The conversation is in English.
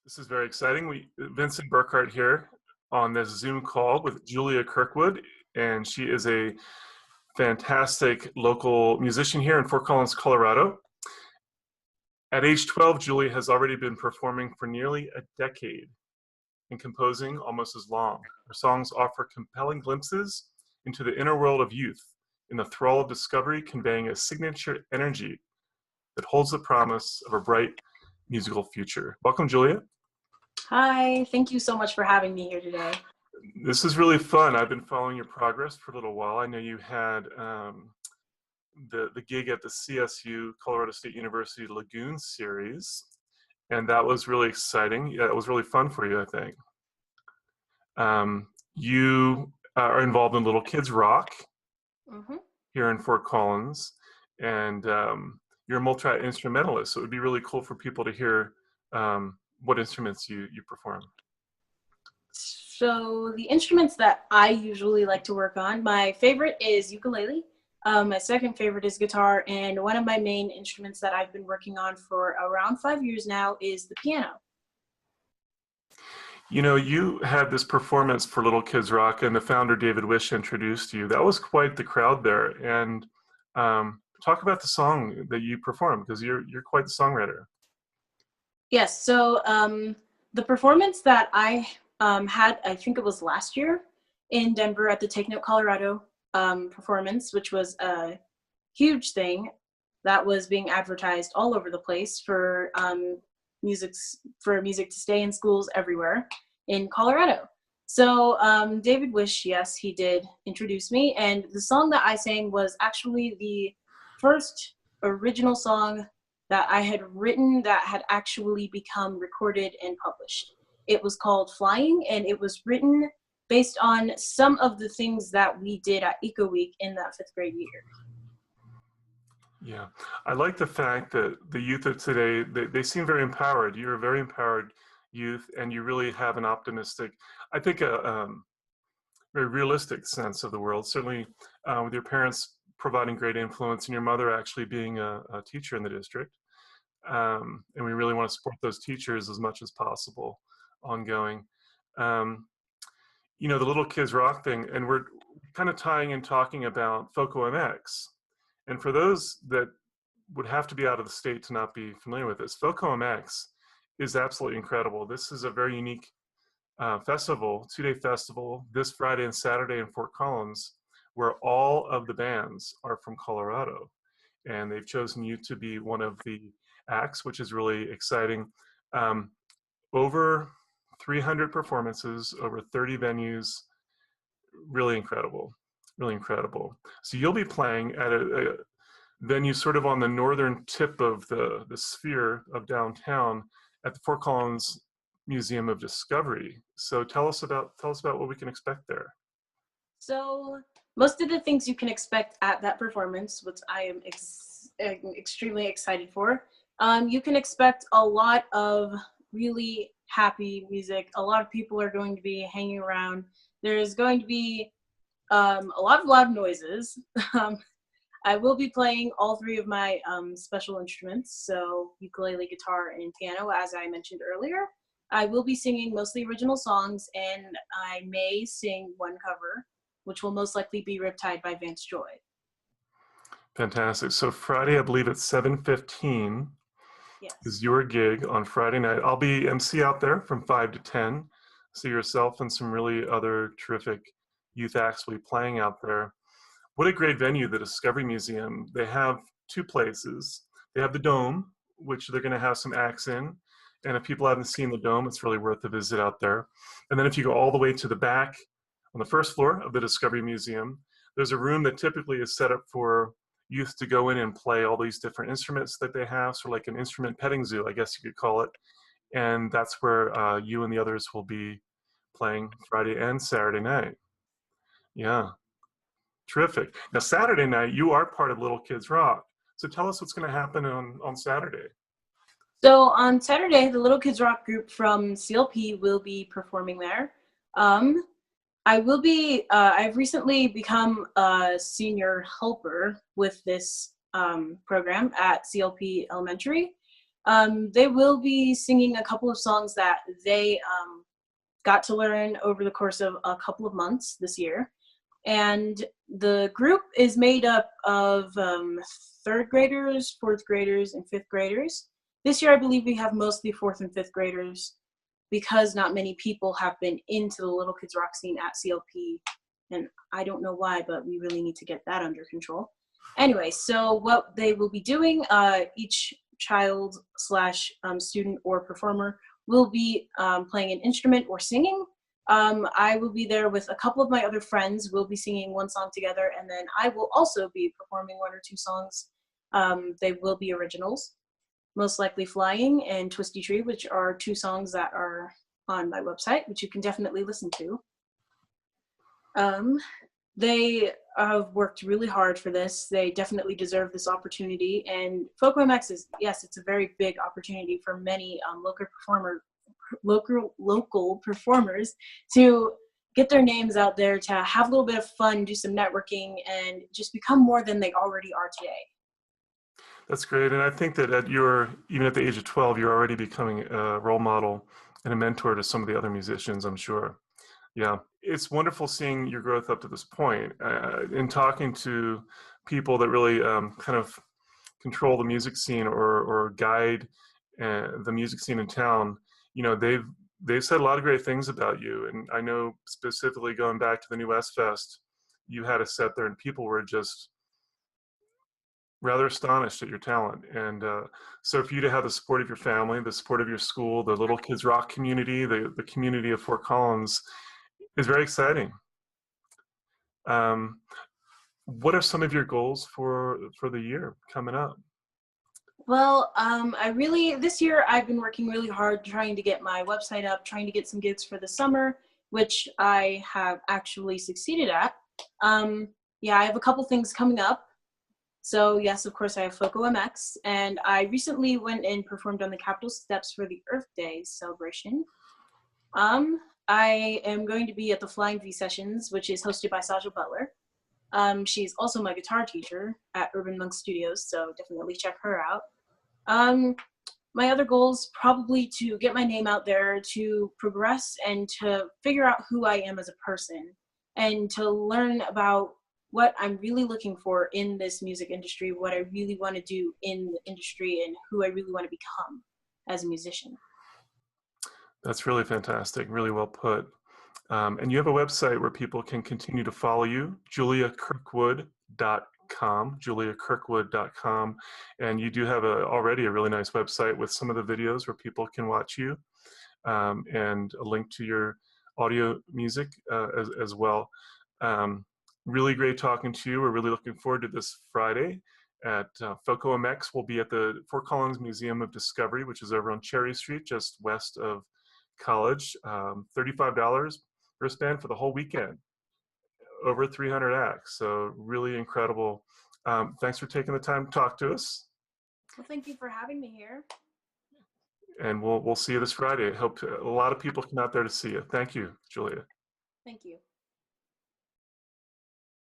This is very exciting. Vincent Burkhart here on this Zoom call with Julia Kirkwood, and she is a fantastic local musician here in Fort Collins, Colorado. At age 12, Julia has already been performing for nearly a decade and composing almost as long. Her songs offer compelling glimpses into the inner world of youth in the thrall of discovery, conveying a signature energy that holds the promise of a bright musical future. Welcome, Julia. Hi, thank you so much for having me here today. This is really fun. I've been following your progress for a little while. I know you had the gig at the CSU, Colorado State University Lagoon Series, and that was really exciting. Yeah, it was really fun for you, I think. You are involved in Little Kids Rock here in Fort Collins, and you're a multi-instrumentalist, so it would be really cool for people to hear what instruments you perform. So the instruments that I usually like to work on, my favorite is ukulele. My second favorite is guitar, and one of my main instruments that I've been working on for around 5 years now is the piano. You know, you had this performance for Little Kids Rock, and the founder, David Wish, introduced you. That was quite the crowd there. And talk about the song that you performed, because you're quite the songwriter. Yes, so the performance that I had, I think it was last year in Denver at the Take Note Colorado performance, which was a huge thing that was being advertised all over the place for music to stay in schools everywhere in Colorado. So David Wish, yes, he did introduce me, and the song that I sang was actually the first original song that I had written that had actually become recorded and published. It was called Flying, and it was written based on some of the things that we did at Eco Week in that 5th grade year. Yeah, I like the fact that the youth of today, they seem very empowered. You're a very empowered youth, and you really have an optimistic, I think a very realistic sense of the world, certainly with your parents providing great influence and your mother actually being a teacher in the district. And we really want to support those teachers as much as possible ongoing. You know, the Little Kids Rock thing, and we're kind of tying and talking about FoCoMX. And for those that would have to be out of the state to not be familiar with this, FoCoMX is absolutely incredible. This is a very unique festival, 2-day festival, this Friday and Saturday in Fort Collins, where all of the bands are from Colorado. And they've chosen you to be one of the acts, which is really exciting. Over 300 performances, over 30 venues, really incredible, really incredible. So you'll be playing at a venue sort of on the northern tip of the sphere of downtown at the Fort Collins Museum of Discovery. So tell us about what we can expect there. So most of the things you can expect at that performance, which I am extremely excited for, you can expect a lot of really happy music. A lot of people are going to be hanging around. There's going to be a lot of loud noises. I will be playing all 3 of my special instruments, so ukulele, guitar, and piano, as I mentioned earlier. I will be singing mostly original songs, and I may sing one cover, which will most likely be Riptide by Vance Joy. Fantastic. So Friday, I believe it's 7:15 is your gig on Friday night. I'll be MC out there from 5 to 10. So yourself and some really other terrific youth acts will be playing out there. What a great venue, the Discovery Museum. They have 2 places. They have the Dome, which they're going to have some acts in. And if people haven't seen the Dome, it's really worth a visit out there. And then if you go all the way to the back on the 1st floor of the Discovery Museum, there's a room that typically is set up for youth to go in and play all these different instruments that they have, so like an instrument petting zoo, I guess you could call it. And that's where you and the others will be playing Friday and Saturday night. Yeah, terrific. Now Saturday night, you are part of Little Kids Rock. So tell us what's going to happen on Saturday. So on Saturday, the Little Kids Rock group from CLP will be performing there. I will be, I've recently become a senior helper with this program at CLP Elementary. They will be singing a couple of songs that they got to learn over the course of a couple of months this year. And the group is made up of third graders, fourth graders, and fifth graders. This year, I believe we have mostly fourth and fifth graders because not many people have been into the Little Kids Rock scene at CLP. And I don't know why, but we really need to get that under control. Anyway, so what they will be doing, each child slash student or performer will be playing an instrument or singing. I will be there with a couple of my other friends. We'll be singing one song together, and then I will also be performing one or two songs. They will be originals, most likely Flying and Twisty Tree, which are two songs that are on my website, which you can definitely listen to. They have worked really hard for this. They definitely deserve this opportunity. And FoCoMX is, yes, it's a very big opportunity for many local performers to get their names out there, to have a little bit of fun, do some networking, and just become more than they already are today. That's great. And I think that even at the age of 12, you're already becoming a role model and a mentor to some of the other musicians, I'm sure. Yeah, it's wonderful seeing your growth up to this point. In talking to people that really kind of control the music scene or guide the music scene in town, you know, they've said a lot of great things about you. And I know specifically going back to the new S Fest, you had a set there and people were just rather astonished at your talent. And so for you to have the support of your family, the support of your school, the Little Kids Rock community, the community of Fort Collins is very exciting. What are some of your goals for the year coming up? Well, this year I've been working really hard trying to get my website up, trying to get some gigs for the summer, which I have actually succeeded at. Yeah, I have a couple things coming up. So yes, of course I have FoCoMX, and I recently went and performed on the Capitol steps for the Earth Day celebration. I am going to be at the Flying V Sessions, which is hosted by Saja Butler. She's also my guitar teacher at Urban Monk Studios, so definitely check her out. My other goals probably to get my name out there, to progress, and to figure out who I am as a person, and to learn about what I'm really looking for in this music industry, what I really want to do in the industry, and who I really want to become as a musician. That's really fantastic, really well put. And you have a website where people can continue to follow you, juliakirkwood.com, and you do have already a really nice website with some of the videos where people can watch you, and a link to your audio music as well. Really great talking to you. We're really looking forward to this Friday at FoCoMX. We'll be at the Fort Collins Museum of Discovery, which is over on Cherry Street, just west of College. $35 wristband for the whole weekend, over 300 acts, so really incredible. Thanks for taking the time to talk to us. Well, thank you for having me here. And we'll see you this Friday. I hope a lot of people come out there to see you. Thank you, Julia. Thank you.